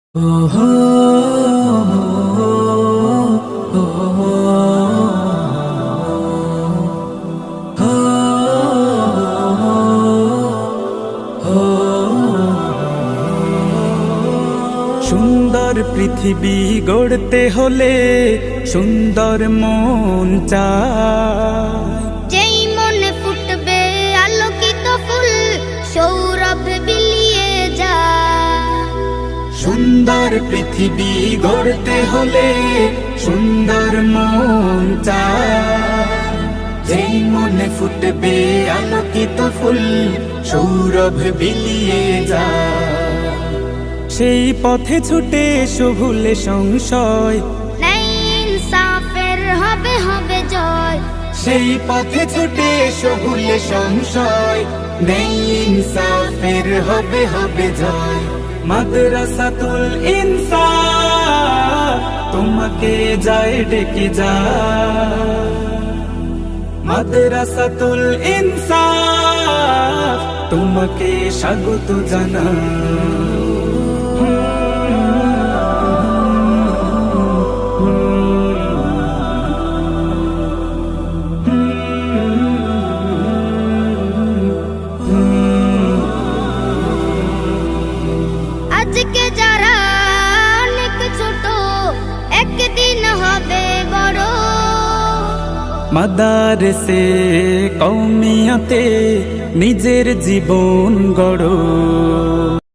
সুন্দর পৃথিবী গড়তে হলে সুন্দর মন চাই। যেই মনে ফুটবে আলোকিত ফুল সৌরভ বিলিয়ে যায়। সুন্দর পৃথিবী গড়তে হলে সুন্দর মন চাই। যেই মনে ফুটবে আলোকিত ফুল সৌরভ বিলিয়ে যায়। সেই পথে ছুটে এসো ভুলে সংশয়, নাই ইনসাফের হবে হবে জয়। সেই পথে ছুটে এসো ভুলে সংশয়, নেই ইনসাফের হবে হবে জয়। মাদ্রাসাতুল ইনসাফ তোমাকে যায় ডেকে যায়। মাদ্রাসাতুল ইনসাফ তোমাকে স্বাগত জানায়। আজকে যারা অনেক ছোট একদিন হবে বড়। মাদারসে কওমিয়াতে নিজের জীবন গড়ো।